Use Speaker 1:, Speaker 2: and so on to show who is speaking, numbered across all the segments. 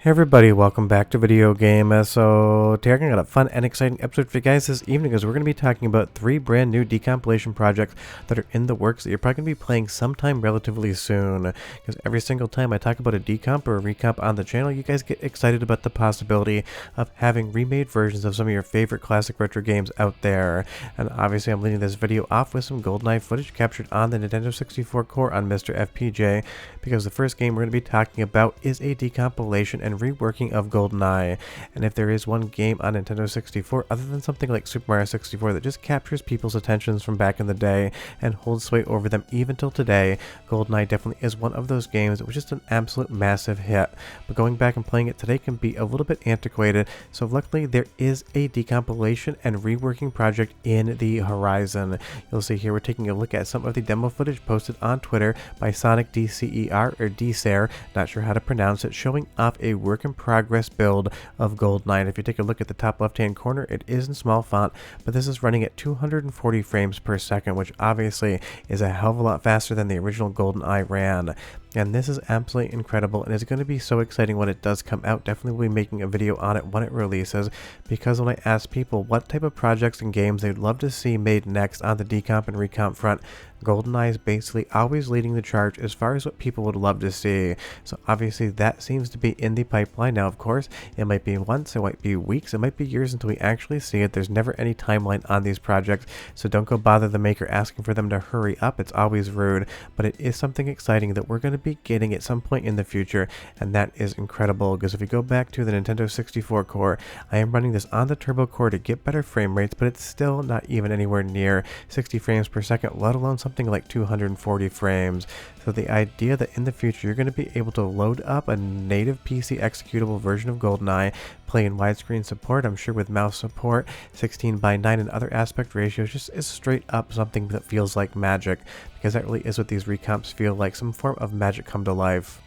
Speaker 1: Hey everybody, welcome back to Video Game. So today I got a fun and exciting episode for you guys this evening as we're going to be talking about 3 brand new decompilation projects that are in the works that you're probably going to be playing sometime relatively soon. Because every single time I talk about a decomp or a recomp on the channel, you guys get excited about the possibility of having remade versions of some of your favorite classic retro games out there. And obviously I'm leading this video off with some Goldeneye footage captured on the Nintendo 64 core on Mr. FPJ, because the first game we're going to be talking about is a decompilation and reworking of Goldeneye. And if there is one game on Nintendo 64 other than something like Super Mario 64 that just captures people's attentions from back in the day and holds sway over them even till today, Goldeneye definitely is one of those games that was just an absolute massive hit. But going back and playing it today can be a little bit antiquated, so luckily there is a decompilation and reworking project in the horizon. You'll see here we're taking a look at some of the demo footage posted on Twitter by SonicDcer or Dcer, not sure how to pronounce it, showing off a work in progress build of Goldeneye. And if you take a look at the top left hand corner, it is in small font, but this is running at 240 frames per second, which obviously is a hell of a lot faster than the original Goldeneye ran. And this is absolutely incredible, and it's going to be so exciting when it does come out. Definitely will be making a video on it when it releases, because when I ask people what type of projects and games they'd love to see made next on the decomp and recomp front, Goldeneye is basically always leading the charge as far as what people would love to see. So obviously that seems to be in the pipeline. Now of course, it might be months, it might be weeks, it might be years until we actually see it. There's never any timeline on these projects, so don't go bother the maker asking for them to hurry up. It's always rude, but it is something exciting that we're going to be getting at some point in the future, and that is incredible. Because if you go back to the Nintendo 64 core, I am running this on the turbo core to get better frame rates, but it's still not even anywhere near 60 frames per second, let alone something like 240 frames. So the idea that in the future you're going to be able to load up a native PC executable version of Goldeneye, play in widescreen support, I'm sure with mouse support, 16:9 and other aspect ratios, just is straight up something that feels like magic, because that really is what these recomps feel like, some form of magic come to life.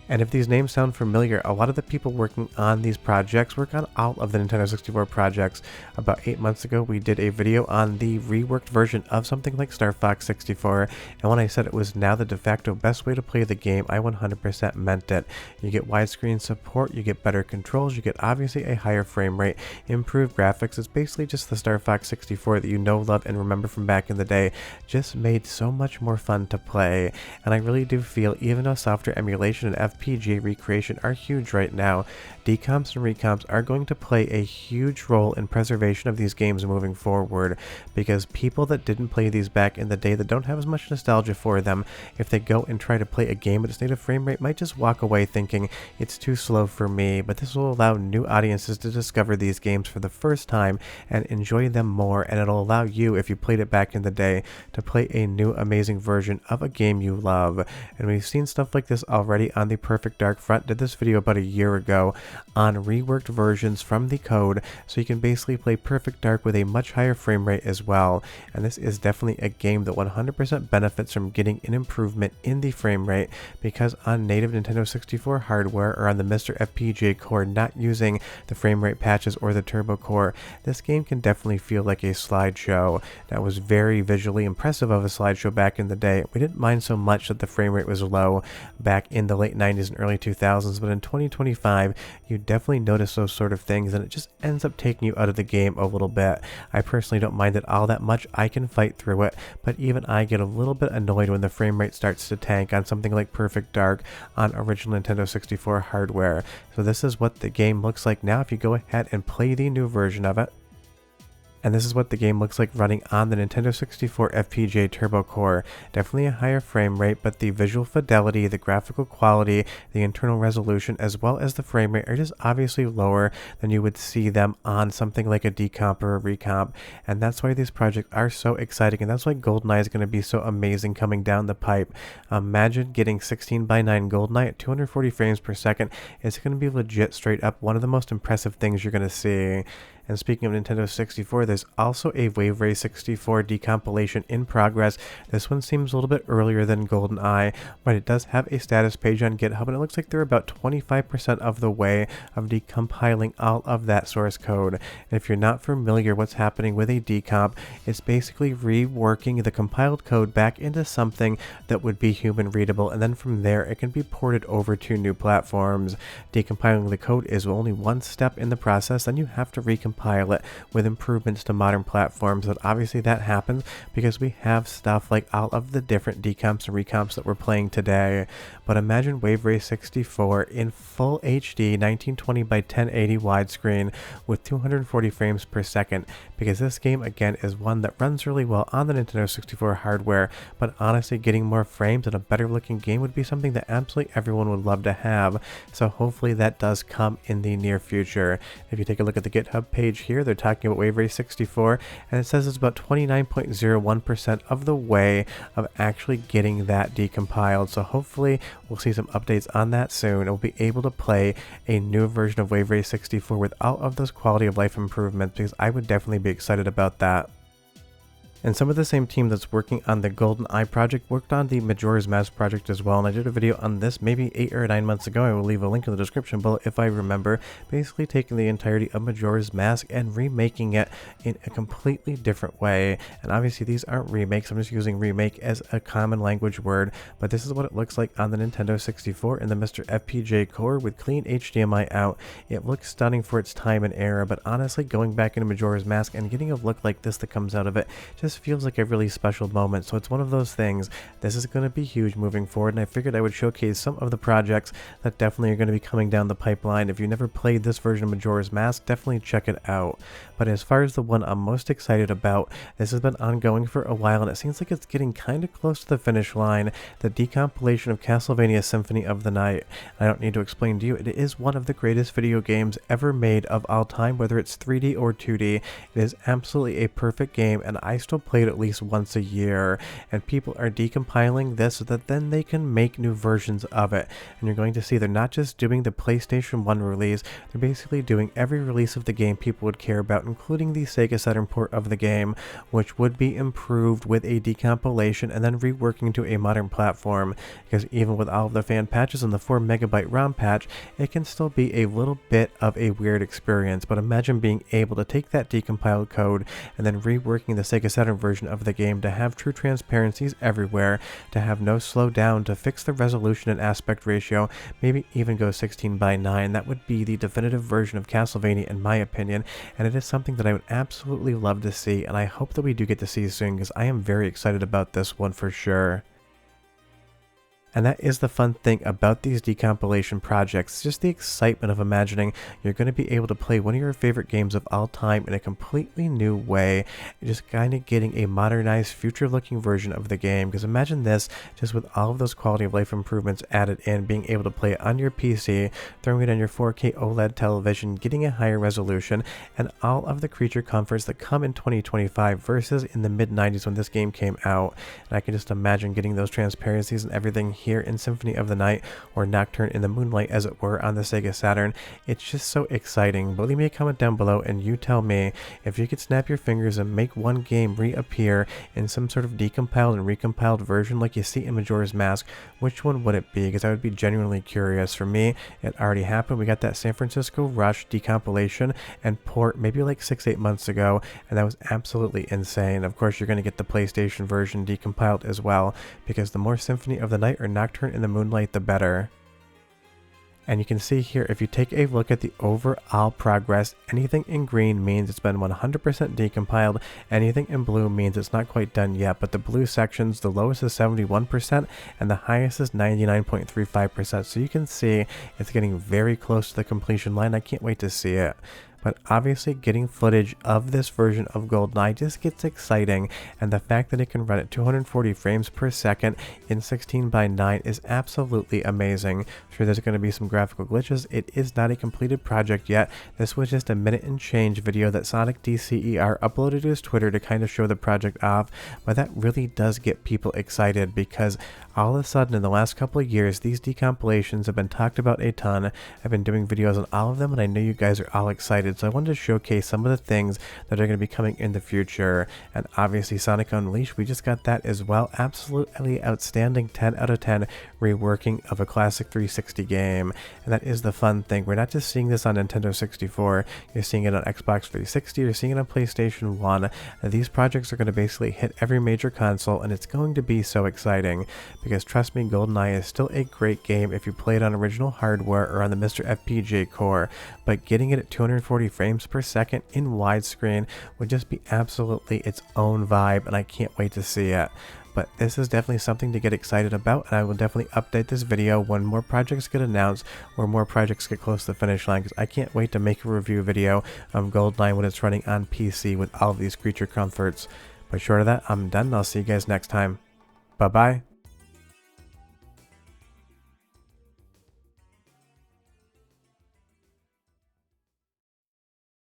Speaker 1: And if these names sound familiar, a lot of the people working on these projects work on all of the Nintendo 64 projects. About 8 months ago, we did a video on the reworked version of something like Star Fox 64, and when I said it was now the de facto best way to play the game, I 100% meant it. You get widescreen support, you get better controls, you get obviously a higher frame rate, improved graphics. It's basically just the Star Fox 64 that you know, love, and remember from back in the day, just made so much more fun to play. And I really do feel, even though software emulation and FPGA recreation are huge right now, decomps and recomps are going to play a huge role in preservation of these games moving forward, because people that didn't play these back in the day, that don't have as much nostalgia for them, if they go and try to play a game at its native frame rate, might just walk away thinking it's too slow for me. But this will allow new audiences to discover these games for the first time and enjoy them more, and it'll allow you, if you played it back in the day, to play a new amazing version of a game you love. And we've seen stuff like this already on the Perfect Dark front. Did this video about a year ago on reworked versions from the code, so you can basically play Perfect Dark with a much higher frame rate as well. And this is definitely a game that 100% benefits from getting an improvement in the frame rate, because on native Nintendo 64 hardware or on the Mr. FPGA core, not using the frame rate patches or the turbo core, this game can definitely feel like a slideshow. That was very visually impressive of a slideshow back in the day. We didn't mind so much that the frame rate was low back in the late 90s and early 2000s, but in 2025 you definitely notice those sort of things, and it just ends up taking you out of the game a little bit. I personally don't mind it all that much. I can fight through it, but even I get a little bit annoyed when the frame rate starts to tank on something like Perfect Dark on original Nintendo 64 hardware. So this is what the game looks like now if you go ahead and play the new version of it. And this is what the game looks like running on the Nintendo 64 FPGA Turbo Core. Definitely a higher frame rate, but the visual fidelity, the graphical quality, the internal resolution, as well as the frame rate are just obviously lower than you would see them on something like a decomp or a recomp. And that's why these projects are so exciting, and that's why Goldeneye is going to be so amazing coming down the pipe. Imagine getting 16:9 Goldeneye at 240 frames per second. It's going to be legit straight up one of the most impressive things you're going to see. And speaking of Nintendo 64, there's also a Wave Race 64 decompilation in progress. This one seems a little bit earlier than Goldeneye, but it does have a status page on GitHub, and it looks like they're about 25% of the way of decompiling all of that source code. And if you're not familiar what's happening with a decomp, it's basically reworking the compiled code back into something that would be human readable, and then from there it can be ported over to new platforms. Decompiling the code is only one step in the process, then you have to recompile it with improvements to modern platforms, but obviously that happens because we have stuff like all of the different decomps and recomps that we're playing today. But imagine Wave Race 64 in full HD 1920 by 1080 widescreen with 240 frames per second, because this game again is one that runs really well on the Nintendo 64 hardware, but honestly getting more frames and a better looking game would be something that absolutely everyone would love to have, so hopefully that does come in the near future. If you take a look at the GitHub page here, they're talking about Wave Race 64, and it says it's about 29.01% of the way of actually getting that decompiled, so hopefully we'll see some updates on that soon, and we'll be able to play a new version of Wave Race 64 with all of those quality of life improvements, because I would definitely be excited about that. And some of the same team that's working on the Goldeneye project worked on the Majora's Mask project as well, and I did a video on this maybe 8 or 9 months ago. I will leave a link in the description below if I remember, basically taking the entirety of Majora's Mask and remaking it in a completely different way. And obviously these aren't remakes, I'm just using remake as a common language word, but this is what it looks like on the Nintendo 64 in the Mr. FPJ core with clean HDMI out. It looks stunning for its time and era, but honestly going back into Majora's Mask and getting a look like this that comes out of it just feels like a really special moment. So it's one of those things. This is going to be huge moving forward, and I figured I would showcase some of the projects that definitely are going to be coming down the pipeline. If you never played this version of Majora's Mask, definitely check it out. But as far as the one I'm most excited about, this has been ongoing for a while and it seems like it's getting kind of close to the finish line, the decompilation of Castlevania Symphony of the Night. I don't need to explain to you, it is one of the greatest video games ever made of all time, whether it's 3D or 2D. It is absolutely a perfect game, and I still play it at least once a year, and people are decompiling this so that then they can make new versions of it. And you're going to see they're not just doing the PlayStation 1 release, they're basically doing every release of the game people would care about, including the Sega Saturn port of the game, which would be improved with a decompilation and then reworking to a modern platform, because even with all of the fan patches and the 4 MB ROM patch, it can still be a little bit of a weird experience. But imagine being able to take that decompiled code and then reworking the Sega Saturn version of the game to have true transparencies everywhere, to have no slowdown, to fix the resolution and aspect ratio, maybe even go 16:9. That would be the definitive version of Castlevania in my opinion, and it is something that I would absolutely love to see, and I hope that we do get to see soon, because I am very excited about this one for sure. And that is the fun thing about these decompilation projects, just the excitement of imagining you're going to be able to play one of your favorite games of all time in a completely new way, and just kind of getting a modernized, future-looking version of the game. Because imagine this, just with all of those quality of life improvements added in, being able to play it on your PC, throwing it on your 4K OLED television, getting a higher resolution, and all of the creature comforts that come in 2025 versus in the mid-90s when this game came out. And I can just imagine getting those transparencies and everything here in Symphony of the Night, or Nocturne in the Moonlight as it were, on the Sega Saturn. It's just so exciting. But leave me a comment down below and you tell me, if you could snap your fingers and make one game reappear in some sort of decompiled and recompiled version like you see in Majora's Mask, which one would it be? Because I would be genuinely curious. For me, it already happened. We got that San Francisco Rush decompilation and port maybe like 6-8 months ago, and that was absolutely insane. Of course, you're going to get the PlayStation version decompiled as well, because the more Symphony of the Night or Nocturne in the Moonlight, the better. And you can see here, if you take a look at the overall progress, anything in green means it's been 100% decompiled, anything in blue means it's not quite done yet, but the blue sections, the lowest is 71% and the highest is 99.35%, so you can see it's getting very close to the completion line. I can't wait to see it. But obviously getting footage of this version of Goldeneye just gets exciting, and the fact that it can run at 240 frames per second in 16:9 is absolutely amazing. Sure, there's going to be some graphical glitches. It is not a completed project yet. This was just a minute and change video that SonicDcer uploaded to his Twitter to kind of show the project off, but that really does get people excited, because all of a sudden in the last couple of years these decompilations have been talked about a ton. I've been doing videos on all of them and I know you guys are all excited. excited. So I wanted to showcase some of the things that are going to be coming in the future. And obviously Sonic Unleashed, we just got that as well. Absolutely outstanding 10 out of 10 reworking of a classic 360 game. And that is the fun thing. We're not just seeing this on Nintendo 64, you're seeing it on Xbox 360, you're seeing it on PlayStation 1. These projects are going to basically hit every major console, and it's going to be so exciting because trust me, Goldeneye is still a great game if you play it on original hardware or on the Mr. FPGA core, but getting it at 240 frames per second in widescreen would just be absolutely its own vibe, and I can't wait to see it. But this is definitely something to get excited about, and I will definitely update this video when more projects get announced or more projects get close to the finish line, because I can't wait to make a review video of Goldeneye when it's running on PC with all of these creature comforts. But short of that, I'm done. I'll see you guys next time. Bye bye.